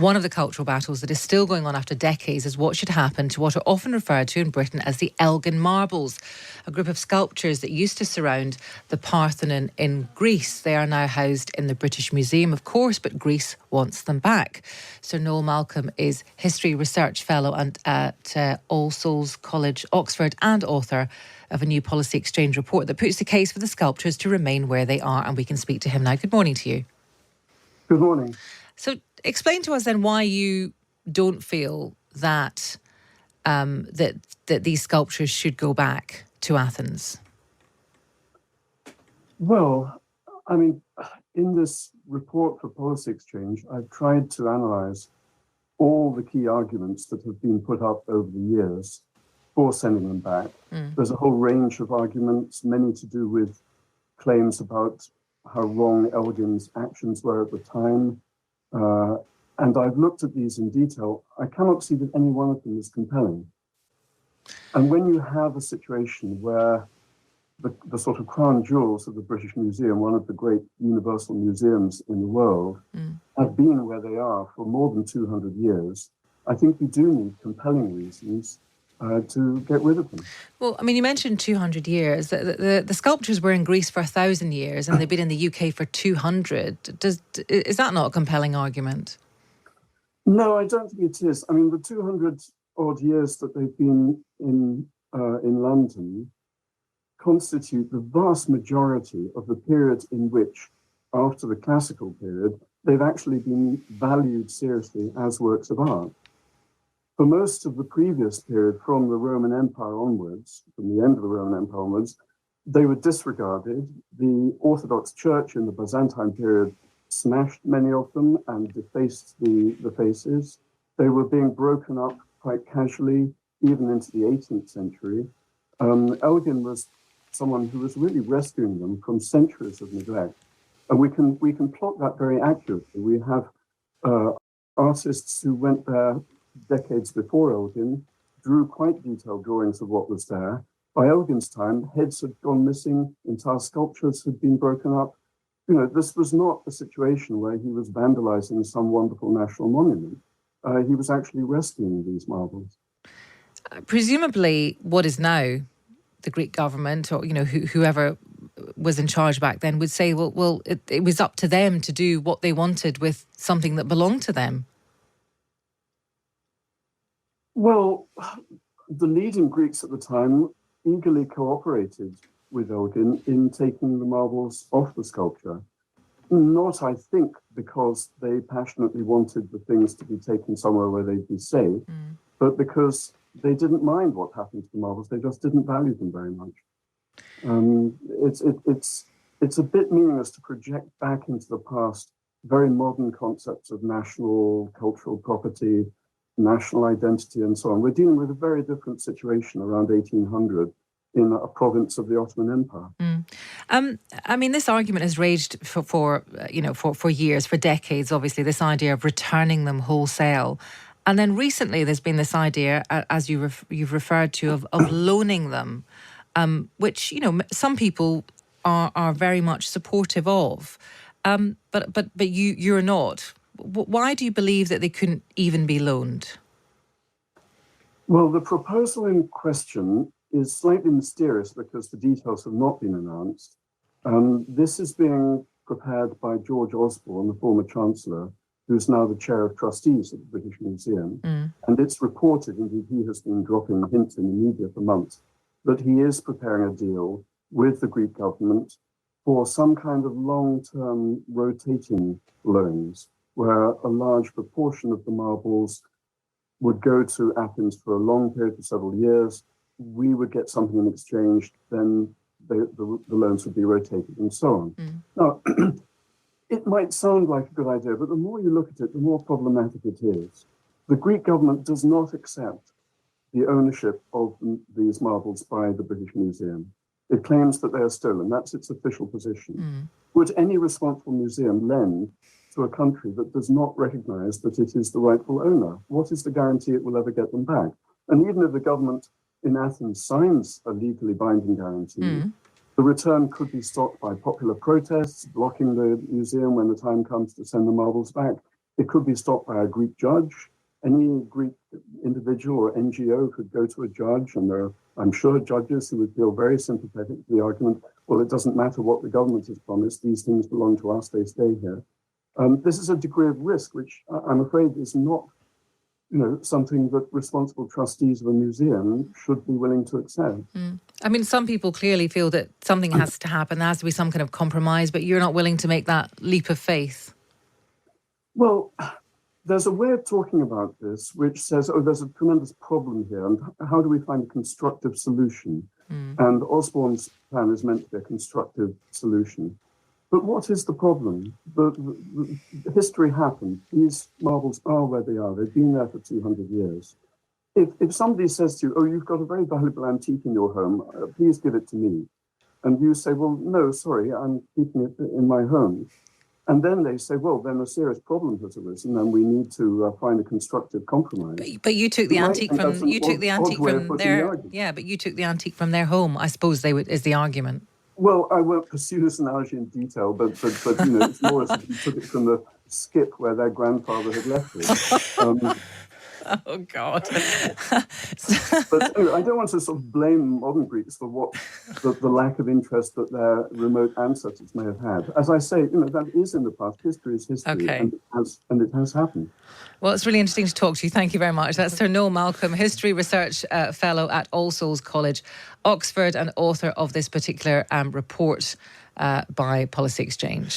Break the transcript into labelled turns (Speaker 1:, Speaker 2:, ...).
Speaker 1: One of the cultural battles that is still going on after decades is what should happen to what are often referred to in Britain as the Elgin Marbles, a group of sculptures that used to surround the Parthenon in Greece. They are now housed in the British Museum, of course, but Greece wants them back. Sir Noel Malcolm is History Research Fellow at All Souls College, Oxford, and author of a new policy exchange report that puts the case for the sculptures to remain where they are, and we can speak to him now. Good morning to you.
Speaker 2: Good morning.
Speaker 1: So explain to us then why you don't feel that that these sculptures should go back to Athens.
Speaker 2: Well, I mean, in this report for policy exchange, I've tried to analyse all the key arguments that have been put up over the years for sending them back. There's a whole range of arguments, many to do with claims about how wrong Elgin's actions were at the time. And I've looked at these in detail. I cannot see that any one of them is compelling. And when you have a situation where the sort of crown jewels of the British Museum, one of the great universal museums in the world, have been where they are for more than 200 years, I think we do need compelling reasons to get rid of them.
Speaker 1: Well, I mean, you mentioned 200 years. The sculptures were in Greece for 1,000 years and they've been in the UK for 200. Is that not a compelling argument?
Speaker 2: No, I don't think it is. I mean, the 200 odd years that they've been in London constitute the vast majority of the period in which, after the classical period, they've actually been valued seriously as works of art. For most of the previous period, from the Roman Empire onwards, from the end of the Roman Empire onwards, they were disregarded. The Orthodox Church in the Byzantine period smashed many of them and defaced the faces. They were being broken up quite casually, even into the 18th century. Elgin was someone who was really rescuing them from centuries of neglect. And we can plot that very accurately. We have artists who went there decades before Elgin, drew quite detailed drawings of what was there. By Elgin's time, heads had gone missing, entire sculptures had been broken up. You know, this was not a situation where he was vandalizing some wonderful national monument. He was actually rescuing these marbles.
Speaker 1: Presumably, what is now the Greek government, or whoever was in charge back then, would say, well, it was up to them to do what they wanted with something that belonged to them.
Speaker 2: Well, the leading Greeks at the time eagerly cooperated with Elgin in taking the marbles off the sculpture. Not, I think, because they passionately wanted the things to be taken somewhere where they'd be safe, but because they didn't mind what happened to the marbles. They just didn't value them very much. It's a bit meaningless to project back into the past very modern concepts of national cultural property, national identity, and so on. We're dealing with a very different situation around 1800 in a province of the Ottoman Empire.
Speaker 1: I mean, this argument has raged for years, for decades, obviously, this idea of returning them wholesale. And then recently there's been this idea, as you've referred to, of loaning them, which, some people are very much supportive of. But you're not. Why do you believe that they couldn't even be loaned?
Speaker 2: Well, the proposal in question is slightly mysterious because the details have not been announced. This is being prepared by George Osborne, the former Chancellor, who's now the chair of Trustees at the British Museum. And it's reported, indeed he has been dropping hints in the media for months, that he is preparing a deal with the Greek government for some kind of long-term rotating loans, where a large proportion of the marbles would go to Athens for a long period, for several years. We would get something in exchange, then the loans would be rotated and so on. Now, it might sound like a good idea, but the more you look at it, the more problematic it is. The Greek government does not accept the ownership of these marbles by the British Museum. It claims that they are stolen. That's its official position. Would any responsible museum lend to a country that does not recognise that it is the rightful owner? What is the guarantee it will ever get them back? And even if the government in Athens signs a legally binding guarantee, the return could be stopped by popular protests, blocking the museum when the time comes to send the marbles back. It could be stopped by a Greek judge. Any Greek individual or NGO could go to a judge, and there are, I'm sure, judges who would feel very sympathetic to the argument, well, it doesn't matter what the government has promised, these things belong to us, they stay here. This is a degree of risk which I'm afraid is not, something that responsible trustees of a museum should be willing to accept.
Speaker 1: I mean, some people clearly feel that something has to happen, there has to be some kind of compromise, but you're not willing to make that leap of faith.
Speaker 2: Well, there's a way of talking about this which says, oh, there's a tremendous problem here, and how do we find a constructive solution? And Osborne's plan is meant to be a constructive solution. But what is the problem? The history happened. These marbles are where they are. They've been there for 200 years. If somebody says to you, oh, you've got a very valuable antique in your home, please give it to me. And you say, well, no, sorry, I'm keeping it in my home. And then they say, well, then a serious problem has arisen and we need to find a constructive compromise.
Speaker 1: But you took the antique from their but you took the antique from their home, I suppose is the argument.
Speaker 2: Well, I won't pursue this analogy in detail, but it's more as if you took it from the skip where their grandfather had left it.
Speaker 1: Oh, God.
Speaker 2: But I don't want to sort of blame modern Greeks for what the lack of interest that their remote ancestors may have had. As I say, that is in the past. History is history,
Speaker 1: okay.
Speaker 2: and it has happened.
Speaker 1: Well, it's really interesting to talk to you. Thank you very much. That's Sir Noel Malcolm, History Research Fellow at All Souls College, Oxford, and author of this particular report by Policy Exchange.